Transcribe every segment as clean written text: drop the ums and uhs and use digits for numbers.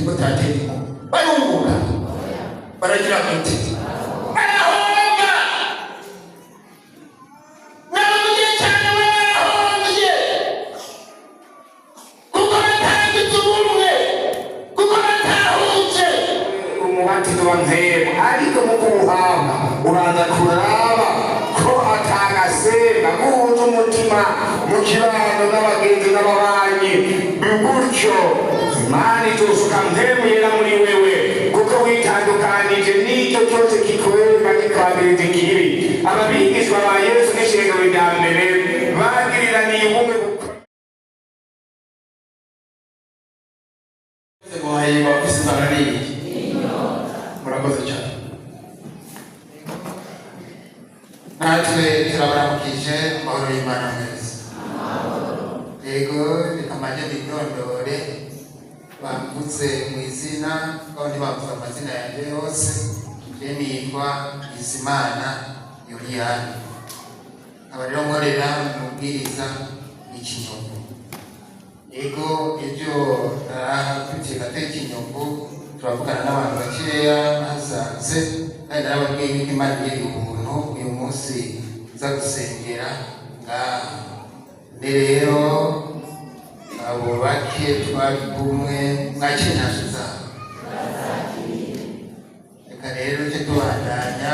niko tatemo barunguka baragira gute barahomba namugiye cyane barahombiye kuko batangitse ubumwe kuko batahuje umubatizo wa ntemo ariko mu kuwuhamba uraza kuraba ko atagasenga guhuza umutima mu kibano n'abagenzi n'ababanyi gutyo Imana izosuka ntemo yera muri wewe kuko witandukanije n'icyo cyose kikwega kikabiriza ikibi. Ababigishwa ba Yesu n'ishengero rya mbere bagiriraniye ubumwe murakoze cyane. Natwe turabaramukije amahoro y'Imana mwese. Yego bikamanye bidondore bamvutse mu izina kandi bavuze amazina yanjye yose. Nitwa Bizimana Yuriyani, aba rero nkorera umubwiriza w'Ikinyombo. Yego ibyo narahakurikiye gateye Ikinyombo, turavugana n'abantu bakeya hasanze kandi narababwiye yuko Imana igiye ubuntu uyu munsi nza gusengera ngaha. Rero abo bake twari kumwe mwakire ntasho zabo. Reka rero tujye tubandanya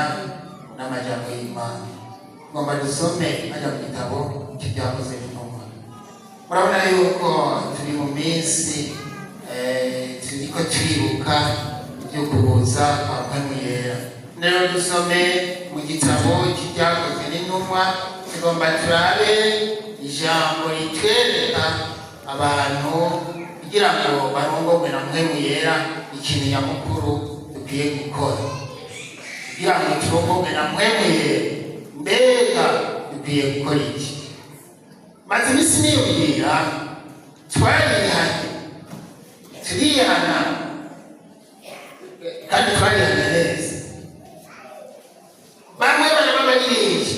n'amajambo y'Imana. Ngomba dusome ajya mu gitabo cy'Ibyakozwe n'Intumwa. Murabona yuko turi mu minsi turiko turibuka ibyo kuza kwa Mpwemu Yera. Rero dusome mu gitabo cy'Ibyakozwe n'Intumwa, tugomba turabe ijambo ritwereka abantu kugira ngo barongorwe na Mpwemu Yera ikintu nyamukuru dukwiye gukora. Kugira ngo turongorwe na Mpwemu Yera mbega dukwiye gukora iki? Maze iminsi niyumvira turihana kandi twarihana neza. Bamwe baraba abaririmbyi,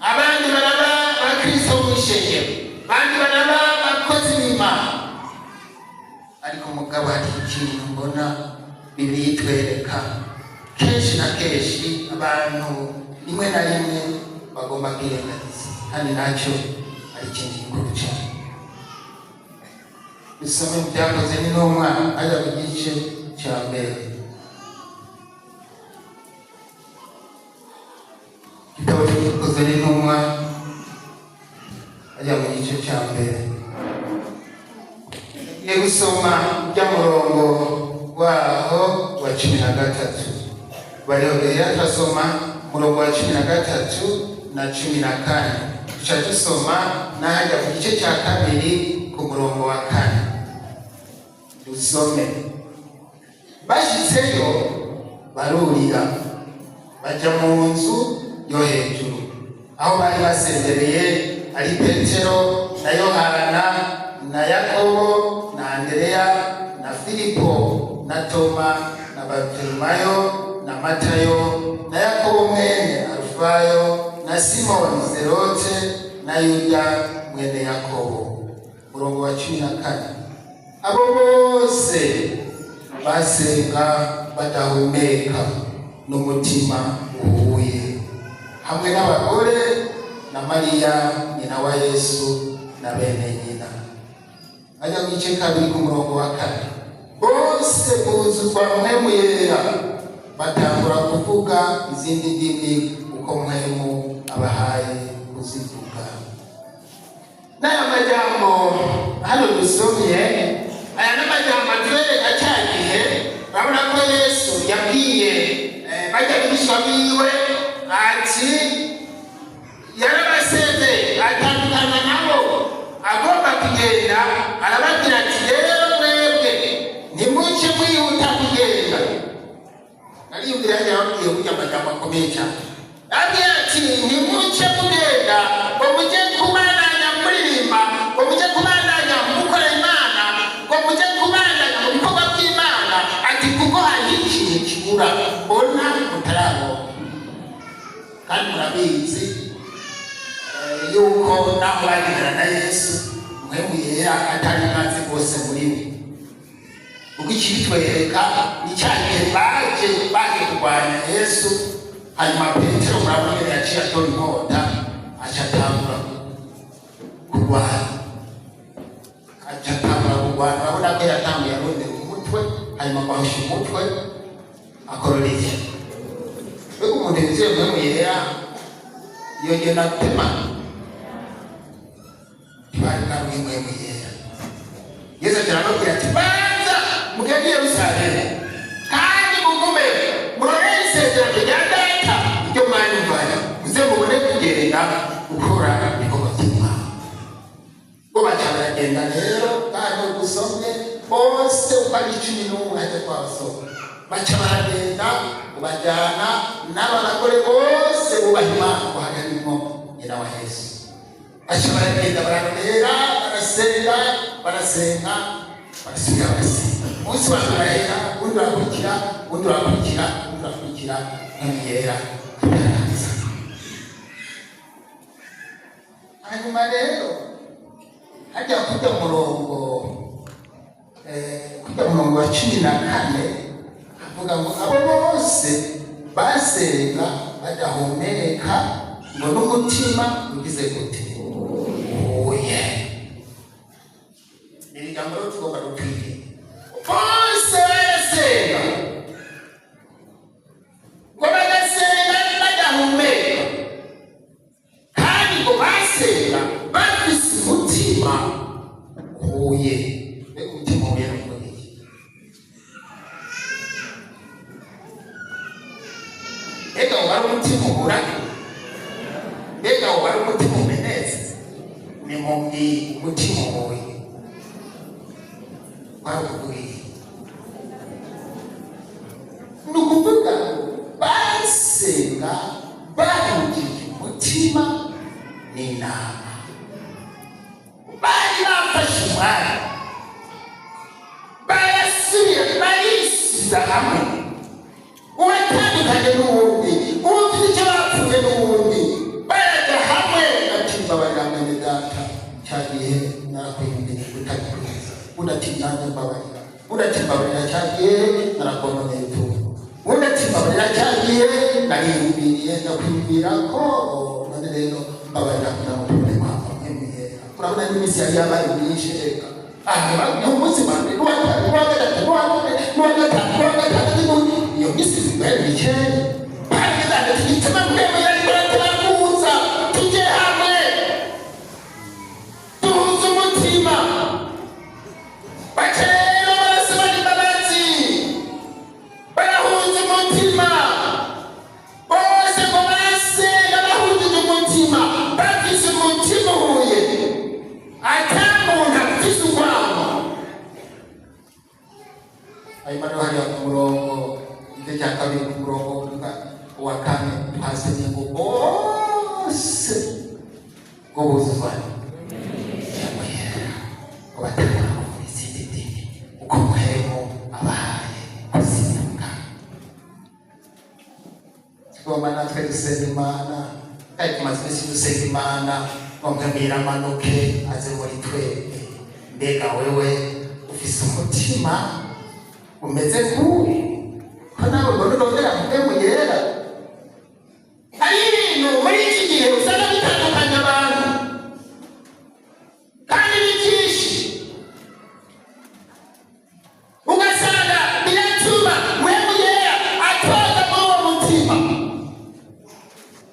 abandi baraba abakristo b'ishengero, abandi baraba abakozi b'Imana, ariko mugabo hari ikintu mbona Bibiliya itwereka kenshi na kenshi abantu rimwe na rimwe bagomba kwirengagiza, kandi nacyo ari ikintu gikuru cyane. Dusome mu Byakozwe n'Intumwa ajya mu gice cya mbere. Igitabo cy'Ibyakozwe n'Intumwa ajya mu gice cya mbere. Ngiye gusoma by'umurongo waho wa 13. Barihogera turasoma umurongo wa 13 na 14. Tuca dusoma n'ahajya mu gice cya kabiri ku murongo wa 4. Dusome. Bashitseyo barurira bajya mu nzu yo hejuru aho bari basendereye ari Petero na Yohana na Yakobo na Andereya na Filipo na Toma na Bartolomayo na Matayo na Yakobo mwene Alufayo na Simoni Zerote na Yuda mwene Yakobo. Murongo wa 14. Abo bose basenga badahumeka n'umutima uhuye, hamwe n'abagore na Mariya nyina wa Yesu na bene nyina. Ajya mu gice kabiri ku murongo wa 4. Bose buzuzwa Mpwemu Yera batangura kuvuga izindi ndimi uko Mpwemu abahaye kuzivuga. N'aya majambo hano dusomye, aya n'amajambo atwereka cya gihe urabona ko Yesu yabwiye bajya bigishwa biwe ati yarabaseze atandukana nabo agomba kugenda, arababwira ati rero mwebwe ntimuce mwihuta kugenda. Nariyumvira yababwiye burya amajambo akomeye cyane. Abwira ati ntimuce mugenda ngo mujye kubandanya kuririmba, ngo mujye kubandanya gukora Imana, ngo mujye kubandanya mu bikorwa by'Imana, ati kuko hari ikintu kibura mbona mutarabona. Kandi murabizi yuko naho bagendana na Yesu Mpwemu Yera atari maze bose muri we. ukikitwereka icyagihe baje kurwanya Yesu. Hanyuma Petero murabona yari yaciye atora inkota acatangura kurwana, urabona ko yatanguye arondera umutwe, hanyuma bahusha umutwe akororeye. Mbega umuntu yuzuye mpwemu yera yongera gutema ntibari bwabwiye mpwemu yera. Yesu aramubwira ati banza mugende i Yerusalemu kandi mugume murorere isezerano rya Data iryo mwanyumvanye, muze mubone kugenda gukora ibikorwa by'Imana. Bo baca baragenda rero kandi gusomye bose uko ari 11 hajya twasoma, baca baragenda ubajyana n'abagore bose bubaha Imana bahagarimo nyina wa Yesu. Baca baragenda bararorera barasenga barasenga umunsi wa barahera, undi urakurikira undi urakurikira undi urakurikira nk'umuyera ataraza. Hanyuma rero hajya kujya murongo wa 14 avuga ngo abo bose basenga badahumeka ngo n'umutima ugize gute oye. Ni jambo rero tugomba gukwiye bose barasenga ngo bagasenga badahumeka kandi ngo basenga bafise umutima uhuye. Mbega umutima uhuye n'umubiri? Mbega wari umutima uhura? Mbega wari umutima umenetse? Ni mubwira umutima uhuye warukubwiye. Ni ukuvuga basenga bahugije umutima n'inama, bari bafashe umwanya barasubira barisiza hamwe, uwatandukanye n'uwundi, uwufite icyo bapfuye n'uwundi, barajya hamwe ati mbabarira Data, cyagihe narakwirindiye utagikomeza, udatinyange mbabarira, udatimbabarira cyagihe narakononeye tuwe, udatimbabarira cyagihe nariyumviriye ndakwibwira ko none rero mbabarira kugira ngo tubone kwava mwemuyera. Urabona n'iminsi yari yabaye myinshi reka umunsi wanjye n'uwa gatatu iyo minsi zibere mikeya bagezane tugituma mwemuyera turakuza tujye hamwe duhuze umutima. Bakerero barasabana imbabazi barahuza umutima bose ngo barasenga bahujije umutima bafise umutima uhuye ata muntu afise urwango. Hanyuma rero hariya ku murongo igice cya kabiri ku murongo wa 4 twasomye ngo bose ngo buzuzanye ngo batangura kuvuga izindi ndimi uko muhemu abahaye kuzimuka. Tugomba natwe dusenga Imana kandi tumaze iminsi dusenga Imana ngo mwemuyera amanuke aze muri twebwe. Mbega wewe ufise umutima umeze nk'uyu ko nawe mbona urondera mwemuyera? Hari ibintu muri iki gihe usanga bitandukanya abantu kandi ni byinshi, ugasanga biratuma mwemuyera atoza muri uwo mutima.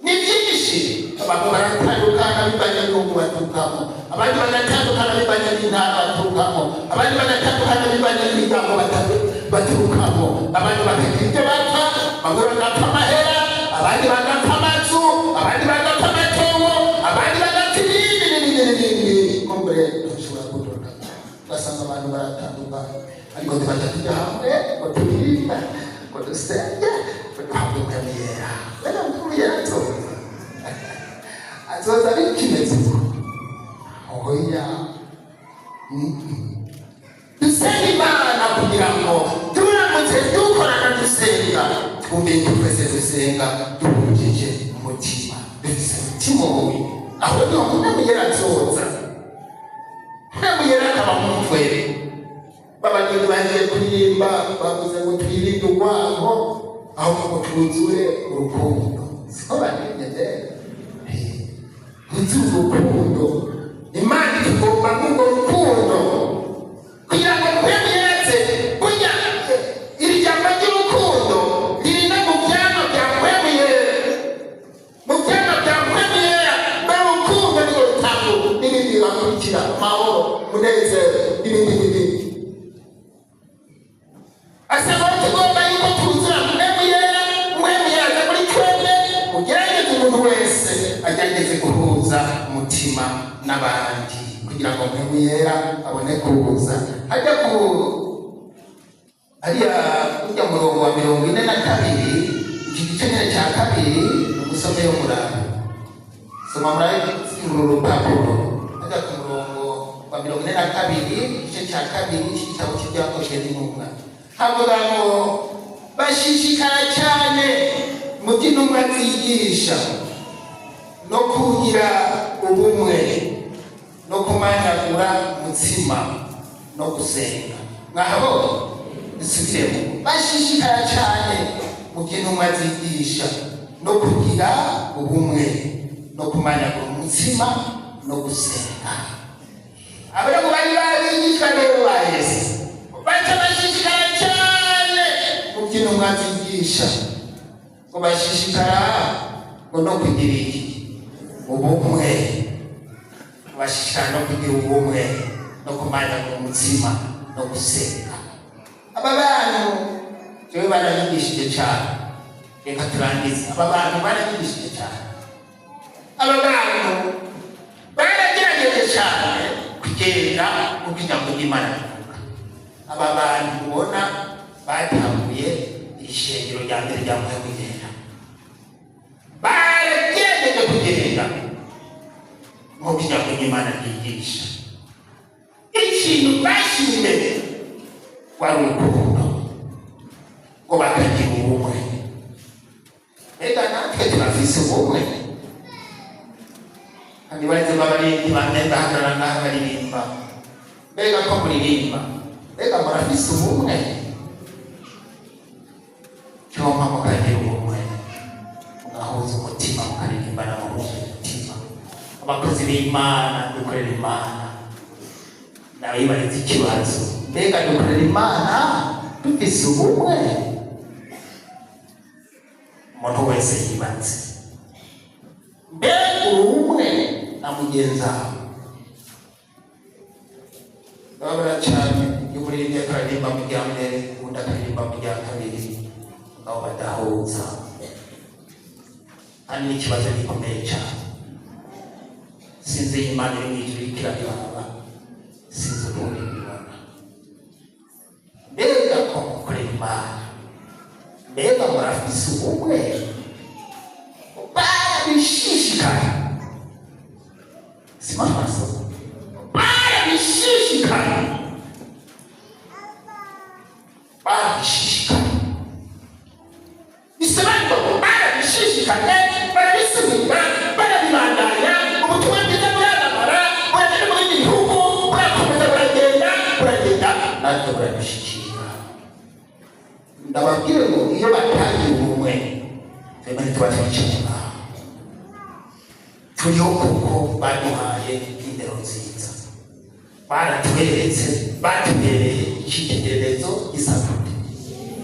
Ni byinshi, abantu baratandukana bivanye n'ubu baturukamo, abandi bagatandukana bivanye n'intara baturukamo, abandi bagatandukana bivanye n'imiryango baturukamo, abandi bakagira ibyo bapfa, bamwe bagapfa amahera, abandi bagapfa amazu, abandi bagapfa amatongo, abandi bagapfa ibindi. Kumbure dushobora kuduka ugasanga abantu baratandukana ariko tubaca tujya hamwe ngo turirimbe ngo dusenge ngo duhabwe mwemuyera. Mbega mwemuyera atoza ari kimeze uko oya. Dusenga Imana kugira ngo turamutse dukorana dusenga twumve twese dusenga duhujije umutima dufise umutima uhuye. Aho niho mwemuyera azoza, mwemuyera akaba mutwere babageni bagiye kuririmba bavuze ngo twirinde urwango ahubwo twuzure urukundo. Siko bagenze twuzure urukundo. Imana itugomba ngo urukundo kugira ngo twemeze kujya iri jambo ry'urukundo riri no mu byano bya kwemeye, mu byano bya kwemeye urukundo ni rutabo n'ibindi bikurikira amahoro, umunezero n'ibindi n'ibindi. Asaba tugomba yuko tuzura mwemeye aza muri twemwe ugerageze umuntu wese agerageze guhuza umutima n'abandi kugira ngo mwemeye abone kuhuza. Hajya ku hariya ujya murongo wa 42 iki gice nyine cya kabiri umusome yo murabe soma murabe urupapuro. Hajya ku murongo wa 42 igice cya kabiri cy'igitabo cy'ibyakozwe n'intumwa havuga ngo bashishikara cyane mu by'intumwa zigisha no kugira ubumwe no kumanyagura umutsima no gusenga. Mwaho isubiremo bashishikara cyane mu by'intumwa zigisha no kugira ubumwe no kumanyagura umutsima no gusenga. Abari bari babigishwa rero ba Yesu baca bashishikara cyane mu by'intumwa zigisha ngo bashishikara ngo no kugira iki ubumwe, bashishikara no kugira ubumwe no kumanyagura umutsima no gusenga. Aba bantu jewe baranyigishije cyane, reka turangize. Aba bantu baranyigishije cyane, aba bantu baragerageje cyane kugenda mu ijambo ry'Imana. Aba bantu ubona batambuye ishengero rya mbere rya Mwemuyera, baragerageje kugenda mu ijambo ry'Imana ryigisha. Ikintu bashyira imbere wari urukundo ngo bakagira ubumwe. Mbega natwe turafise ubumwe kandi baretse babarindi bamwe bahagarara ngaha baririmba. Mbega ko muririmba, mbega murafise ubumwe. Cyoma mukagira ubumwe mugahuza umutima mukaririmbana mu mutima. Abakozi b'Imana dukorera Imana nabibaretse ikibazo, mbega dukorera Imana dufise ubumwe. Umuntu wese yibanze mbega ubumwe na mugenzi wawe. Babura cyane iyo muririmbye akaririmba mu rya mbere ubundi akaririmba mu rya kabiri aho badahuza, kandi n'ikibazo gikomeye cyane. Sinzi Imana iri mu ijuru ikirabibaba, sinzi ubundi bibona. Mbega ko mukorera Imana, mbega murafise ubumwe, barabishishikara. Simama maso barabishishikara, barabishishikara. Bisobanura ngo barabishishikara, barabisubira, barabibandanya. Ubutumwa bwiza buramamara, buragenda mu bindi bihugu, burakomeza buragenda natwe burabishikira. Ndababwire ngo iyo batangiye ubumwe twebwe ntituba twicaye turiho kuko baduhaye indero nziza, baratweretse, batubereye icyitegererezo gisakute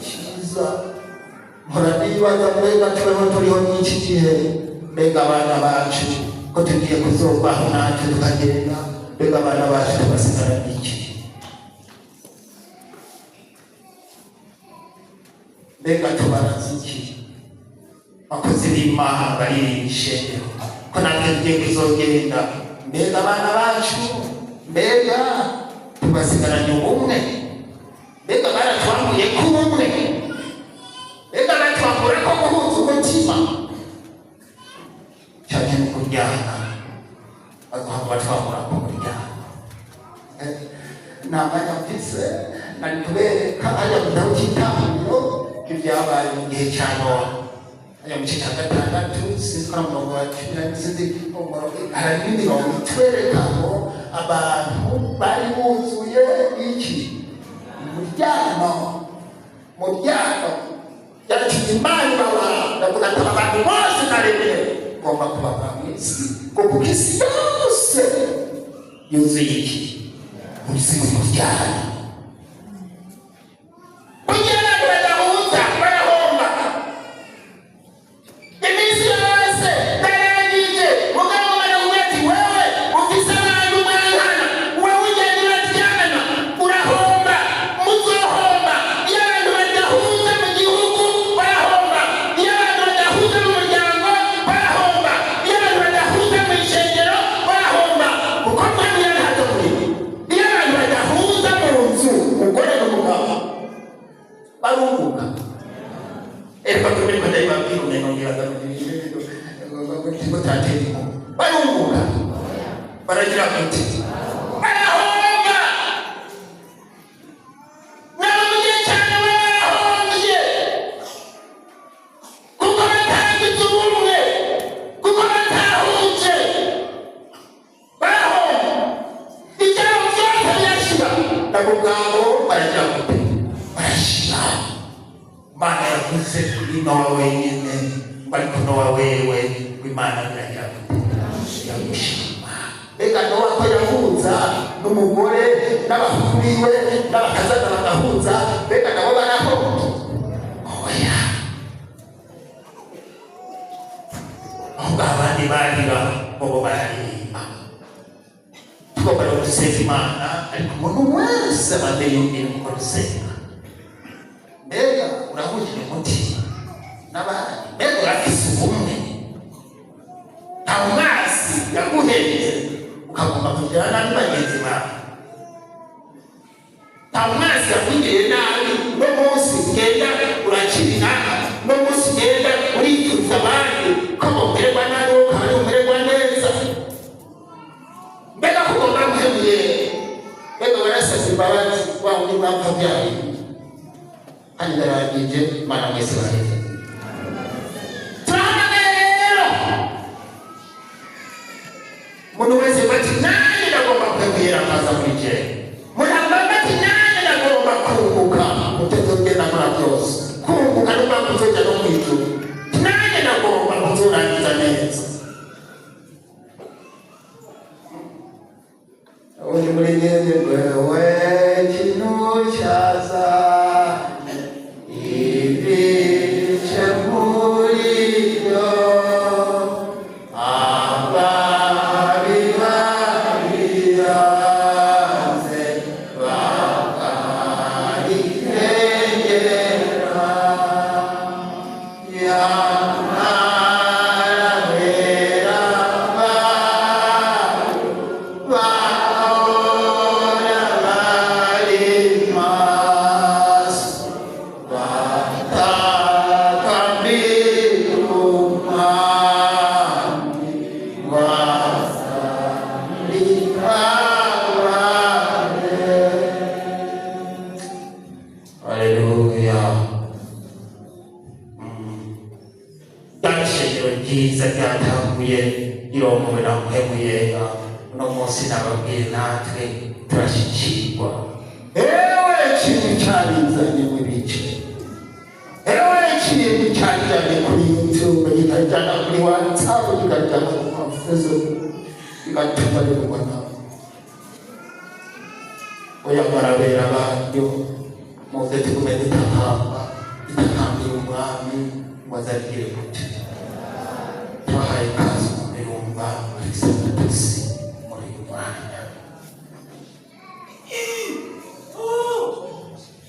cyiza. Muranibaza mbega tweho turiho n'iki gihe, mbega abana bacu ko tugiye kuzobaho natwe tukagenda, mbega abana bacu tugasigara n'iki. Mbega tubaraza iki bakozi b'Imana bari ishengero ko natwe tugiye kuzogenda, mbega abana bacu mbega tubasigaranye ubumwe, mbega baratwambuye ku bumwe, mbega baratwambura ko guhuza umutima cyane mu kuryana, batwambura ko kuryana. Namanya mfise nari kubereka hajya mu gitabo cy'Itangiriro ibyabaye mu gihe cya Nowa. Hajya mu gice cya 6 sinzikora mu murongo wa 10 sinzi hari n'imirongo itwereka ngo abantu bari buzuye iki muryano yakimani baba nakuna abantu bose narebye ngomba kuba mwisi kuko isi yose yuzuye iki musizi muryano kugira ngo badahuza barahomba imisi yose narangije mugabo baravuga ati wewe ufise abantu mwihana wewe ugenda uraryana urahomba muzohomba iyo abantu badahuza mu gihugu barahomba iyo abantu badahuza mu muryango barahomba iyo abantu badahuza mu ishengero barahomba kuko mpamvu yarahaza muri iyo abantu badahuza mu nzu umugore n'umugabo barunguka bakomeye ndayibabwira unenongeraga ngo tatemo barunguka baragira kuti barahomba naramugiye cyane barahombye kuko batagize ubumwe kuko batahuje barahomba ibyabo byose birashira nabo ubwabo baragira kuti barashira Mana yavuze kuri Nowa wenyine ariko Nowa wewe w'Imana biragira yamushima reka Nowa ko yahuza n'umugore n'abahungu biwe n'abakazana bagahuza reka nabo barahomba oya ahubwo abandi barira bobo bararirimba tugomba no gusenga Imana ariko umuntu wese abande yumvira uko gusenga mbega urahujije umutima n'abandi mbega urafise ubumwe nta mwasi yaguheze ukagomba kujyana n'abagenzi bawe nta mwasi yakugiriye nabi no munsi ugenda urakirira no munsi ugenda urifuza abandi ko bomererwa nabi ukaba umererwa neza mbega kugomba guhemuye mbega warasase imbabazi wa wundi mwapfa byawe kandi narangije Mana mwese bareze turahana rero umuntu wese bati nanjye ndagomba kwegera akaza muri je muramba bati nanjye ndagomba kunguka mutazogenda muri byose kunguka n'ubwo kuzojya no mu ijuru nanjye ndagomba kuzorangiza neza undi muri ngende wewe kintu cyaza Isa cyatanguye irongowe na muhemuye uno munsi nababwiye natwe turashikirwa ewe kintu cyarizanye mu bice ewe kintu cyarizanye kuri YouTube gikajyana kuri WhatsApp gikajyana ku Facebook bigatuma rubona oya barabera banyo muze tukumeze tahamba itakambira umwami wazarigire kuti twahaye kazi mu mirumba alisatusi muri umwanya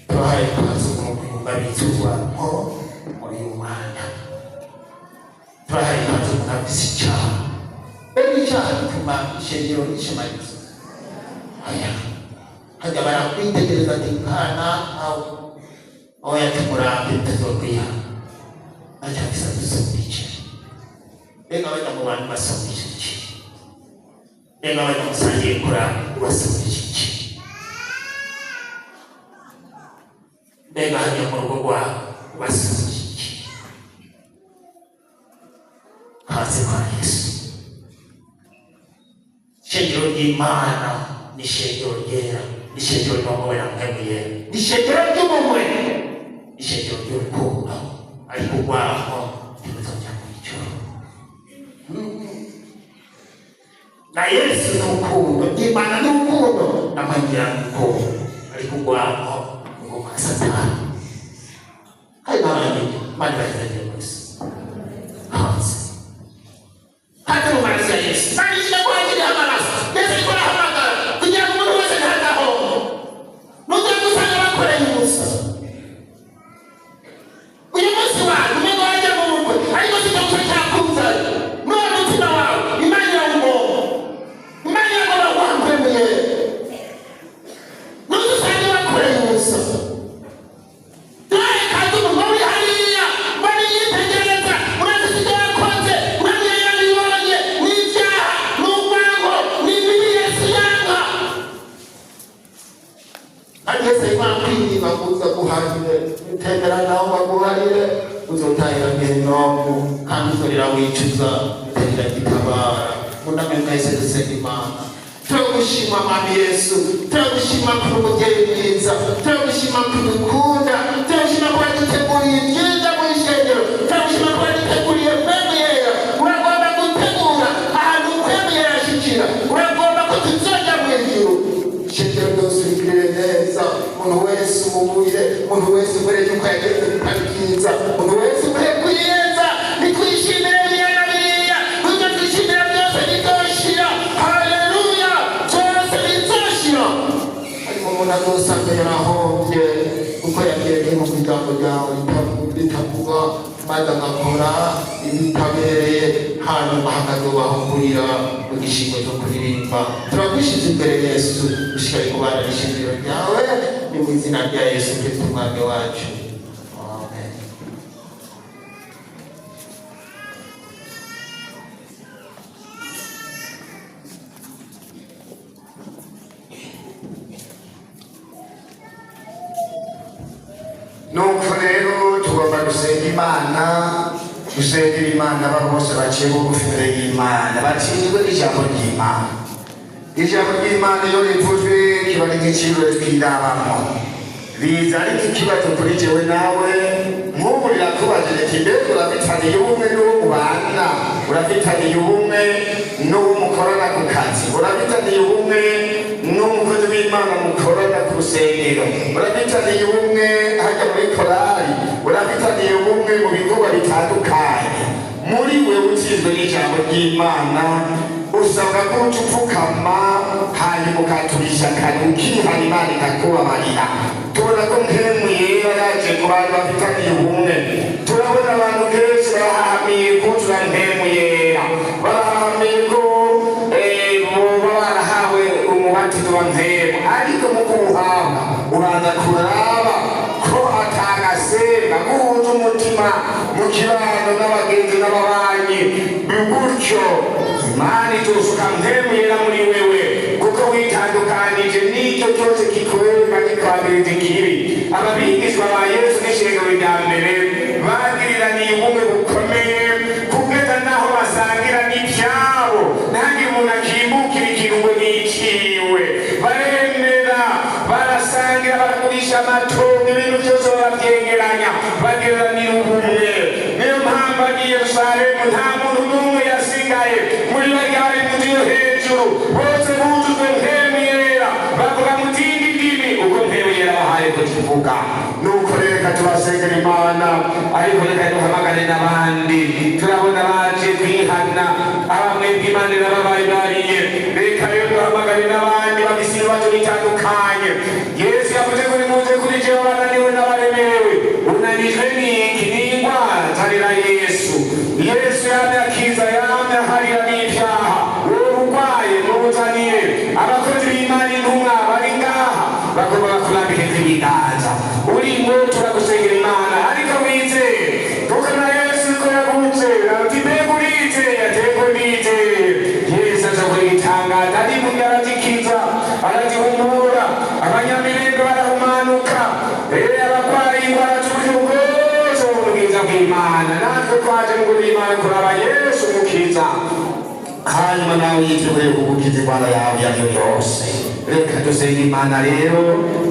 twahaye kazi mu mirumba bituzwa nko muri umwanya twahaye kazi mu nabisi cyaha bene icyaha bituma ishengero rishimariza aya hajya barakwitegereza ati nkana aho aho yatumurambe tutazokwiha ajya bisatusi Ega bajya mu bantu basoma iki ega bajya musangiye Kurani basoma iki ega hajya mu rugo rwabo basoma iki hanze kwa Yesu shengero ry'Imana ni shengero ryera ishengero ry'umugore namwemuye ishengero ry'umugore ishengero ry'urukundo ariko urwaho ntibuzongera mu ijuru. Na Yesu ni urukundo, Imana ni urukundo, n'amangira ni urukundo ariko urwaho ngo kwa Satani. Hari n'abandi bari bagerageza gusa hanze hata mu maraso ya Yesu barishyira ko hakiriho amaraso Yesu ariko arahamagara kugira ngo umuntu wese ntagaho nujya gusanga bakoreye ubusa. Uyu munsi wawe umenya wajya mu bukwe ariko sijya gusa cyakuzanye n'uwo mutima wawe Imana irawugonga, Imana iragomba guhamwemuye nujya usanga bakoreye ubusa. Bakuza guharire utemera naho baguharire uzotahira ngenomu kandi uzorira wicuza utagira gitabara. Munamwe mwese dusenga Imana. Turagushima Mwami Yesu, turagushima kuri umugeni mwiza, turagushima kuri ukunda, turagushima kuba duteguriye ibyiza mu ishengero, turagushima kuba duteguriye mpemu yera. Uragomba gutegura ahantu mpemu yera ashikira, uragomba ko tuzoja mu ijuru. Ishengero ryose rigirire neza, umuntu wese umubwire, umuntu wese ukoreye uko yagenze bitari byiza, umuntu wese ukwiye kwiyeza nitwishimire biriya na biriya, tujye twishimira byose bizoshira. Haleluya, byose bizoshira. Ariko umuntu azosanga yarahombye kuko yagiye mu ijambo ryawe ritavuga maze agakora ibitabereye, hanyuma hakazobaho mu gishingo cyo kuririmba. Turagushyize imbere Yesu, ushikare kubana n'ishingiro ryawe, ni mu izina rya Yesu Kristo umwami wacu. Amen. Nuko rero tugomba gusenga Imana, gusengera Imana abo bose baciye bugufi imbere y'Imana, batsinzwe n'ijambo ry'Imana. Ijambo ry'Imana iyo rivuzwe kiba ari nk'iciro twirabamo, riza ariko ikibazo kuri jewe nawe. Nk'ubu rirakubajije ati mbega urafitaniye ubumwe n'uwo mubana, urafitaniye ubumwe n'uwo mukorana ku kazi, urafitaniye ubumwe n'umukozi w'Imana mukorana ku rusengero, urafitaniye ubumwe hajya muri korali, urafitaniye ubumwe mu bikorwa bitandukanye. Muri wewe utsinzwe n'ijambo ry'Imana, usabwa ko uca upfukama hanyuma ukaturisha kare ukihana Imana ikakubabarira. Tubona ko mpemu yera yaje ku bantu bafitaniye ubumwe. Turabona abantu kenshi barahamiye kutura mpemu yera, barahamiye ko boba barahawe umubatizo wa mpemu, ariko mu kuwuhabwa ubanza kuraba ko atagasenga guhuza umutima mu kibano n'abagenzi n'ababanyi, gutyo Imana itusuka mpemu yera muri wewe, kuko witandukanije n'icyo cyose kikwereka kikwagiriza ikibi. Ababigishwa ba Yesu n'ishengero rya mbere bagiriraniye ubumwe bukomeye kugeza naho basangira n'ibyabo, ntihagire umuntu akimbukira ikintu ngo niciwe. Baremera, barasangira, baragurisha amatongo, ibintu byose barabyegeranya, bagiranira ubumwe. Niyo mpamvu agiye Yerusalemu nta muntu n'umwe yasigaye muri barya bari mu nzu yo hejuru, bose bujujwe mpemu yera, bavuga mu zindi ndimi uko mpemu yera bahaye ko tuvuga. Nuko reka tubasengera Imana, ariko reka duhamagare n'abandi. Turabona baje kwihana, abamwe bw'Imana n'ababayibariye, reka rero duhamagare n'abandi bafise ibibazo bitandukanye. Yesu yavuze ko nimuze kuri jewe abananiwe n'abaremerewe, unanijwe n'iki? N'indwara tarira Yesu. Yesu yamye akiza, yamye aharira n'ibyaha. Wowe urwaye mubuzanire, abakozi b'Imana intumwa bari ngaha bagomba bakurambike ibiganza. Uri ngo turagusengera Imana, ariko wizeye kuko na Yesu ko yavuze ati mbega urizeye? Ateko ndizeye. Yesu aza kuyitangaza, ari mu aratikiza, aratihumura, abanyamirembe barahumanuka, abarwayi indwara z'ubugingo bwose mu bwiza bw'Imana. Natwe twaje mu bw'Imana kuraba Yesu umukiza, hanyuma nawe yiteguye kugukiza indwara yawe iyo ari yo yose. reka dusenge Imana rero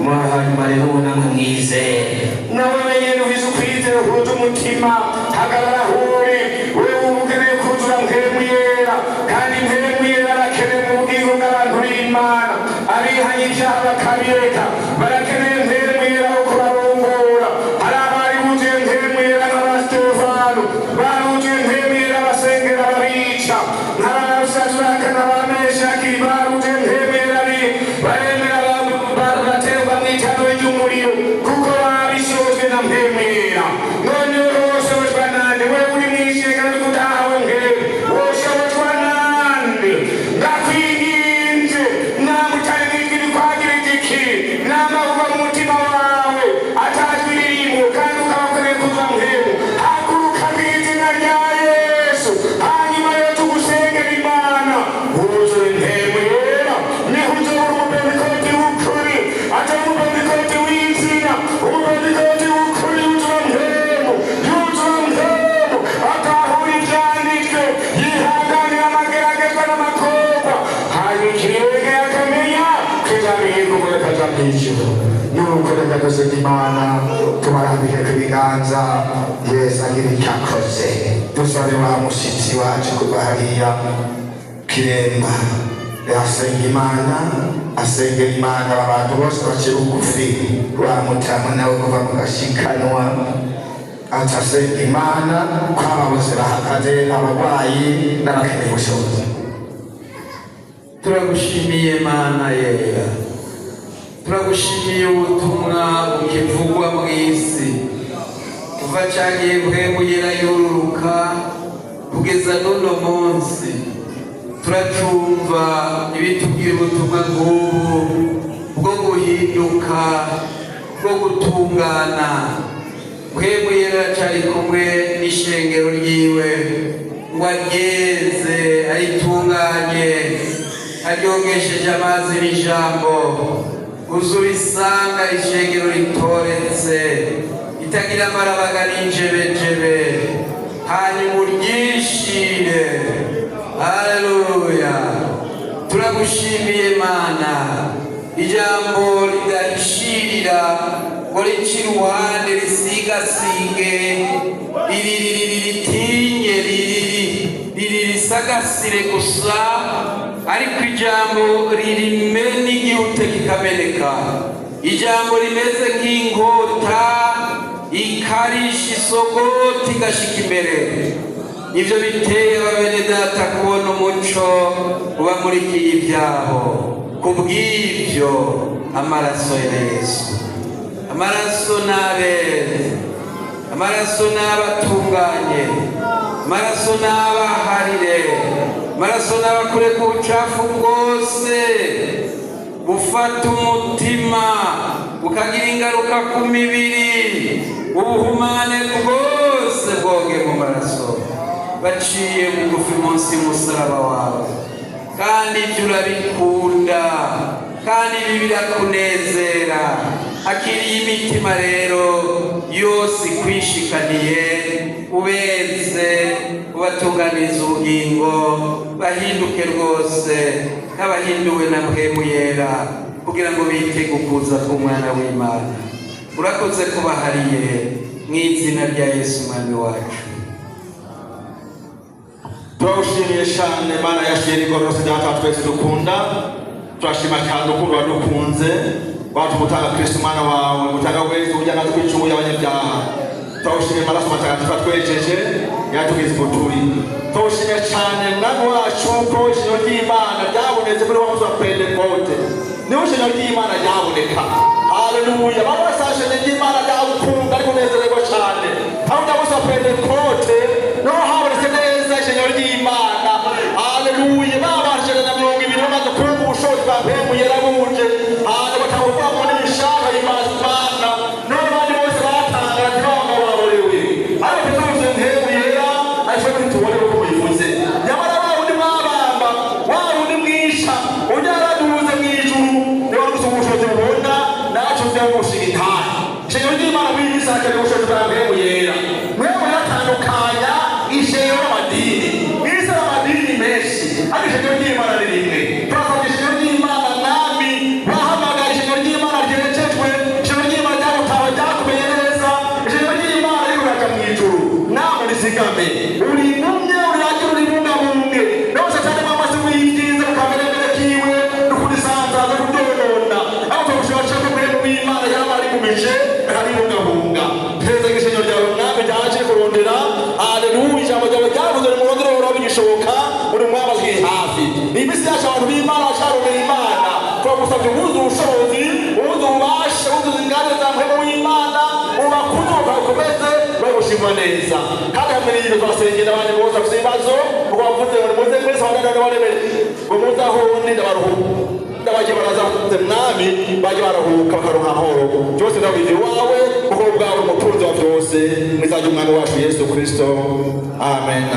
hanyuma rero namwe mwizere nawe wenyine uhize ukwizera kuruta umutima hagarara huri wewe ukeneye kuzura mpemu yera kandi mpemu yera arakeneye mu bugingo bw'abantu b'Imana abihanye icyaha bakabireka barakeneye mpemu yera wo kubarongora hari abari buzuye mpemu yera nk'abasitefano baruzuye mpemu yera basengera ababica nk'abasaturaka n'abameshaki baruzuye mpemu yera baremera baterwa mu itano ry'umuriro kuko babishojwe na mpemu yera none woshojwe nande we uri mwishega ariko utahawe mpemu woshojwe nande ndakwinginze namutari n'ijwi kwagira igiki namavuga mu mutima wawe atajwi ririmo kandi ukaba ukeneye kuza mpemu haguruka mw'izina rya Yesu hanyuma yo tugusengera Imana wuzuye mpemu yera niho uzobura umupendikoti w'ukuri atari umupendikoti w'izina umupendikoti w'ukuri yuzura mpemu atahura ivyanditswe yihanganira amageragezwa n'amakorwa hanyuma ikirenge akamenya kizabihirwa umureka aja mw'ijuru nuko reka dusenge Imana tubarambike ku biganza Yesu agira icyo akoze dusabe wa mushitsi wacu kuva hariya kiremba asenga Imana asengera Imana abantu bose baciye bugufi wa mutamu nawe kuva mu gashikanwa atasenga Imana kwaba bose bahagaze abarwayi n'abakeneye ubushobozi. Turagushimiye Mana yera, turagushimiye ubutumwa bukivugwa mu isi kuva cyagiye mpemu yera yururuka kugeza n'uno munsi turacumva ibitubwira ubutumwa nk'ubu bwo guhinduka bwo gutungana. Mpemu yera cyari kumwe n'ishengero ryiwe ngo aryeze aritunganye aryogesheje amazi n'ijambo uzurisanga ishengero ritoretse itagira amarabaga n'injebejebe hanyuma uryishire. Haleluya, turagushimiye Mana, ijambo ridahishirira ngo rice iruhande risigasige ritinye risagasire gusa, ariko ijambo ririmena igihute kikameneka, ijambo rimeze nk'inkota ikarisha isogoti igashika imbere. Ivyo biteye abene data kubona umuco ubamurikiye ibyaho. Kubw'ivyo amaraso ya Yesu, amaraso n'abeza, amaraso n'abatunganye, amaraso n'abaharire, amaraso n'abakure ku bucafu bwose bufata umutima bukagira ingaruka ku mibiri, ubuhumane bwose bwoge mu maraso baciye bugufi munsi y'umusaraba wawe. Kandi ibyo urabikunda kandi ibi birakunezera. Akiriye imitima rero yose ikwishikaniye, ubeze ubatunganiza ubugingo bahinduke rwose nk'abahinduwe na mpemu yera, kugira ngo bitege ukuza k'umwana w'Imana. Urakoze kubahariye mu izina rya Yesu umwami wacu. Turashimiye cyane Mana yashimye igororotse data twese dukunda. Turashima cyane urukundo wadukunze watugutanga Kristo umwana wawe gutanga wese ujya natwe kwicunguye abanyabyaha. Turashimiye amaraso matagatifu atwejeje yatugize ubuturi. Turashimiye cyane mwami wacu ko ijambo ry'Imana ryabonetse muri wa munsi wa Pentekote. Niho ijambo ry'Imana ryaboneka. Haleluya, baba basashije ry'Imana ryagukunda ariko nezererwa cyane. Aho ndabuze wa Pentekote no habonetse neza ijambo ry'Imana. Haleluya, baba bashije na 20 bamaze kumva ubushobozi bwa mpemu yera buje. Haleluya, bakavuga ngo ni ishaka y'Imana. N'abandi bose batanga ntibanga baborewe. Ariko tuvuze mpemu yera ashobora kutubona uko bivuze. Nyamara wa undi mwabamba, wa undi mwisha, unyaraduze mwijuru, niba gusubushoze mubona naco vyamushika intara. Ijambo ry'Imana gushimwa neza kandi hamwe n'ibyo twasengera abandi bose bafite ibibazo kuko bavuze ngo muze mwese abandana barebere ngo muze aho undi ndabaruhuka baje baraza mwami baje barahuka bakaronka amahoro byose ndabizi wawe kuko bwawe umutunzi wa byose mwizaje umwana wacu Yesu Kristo amen.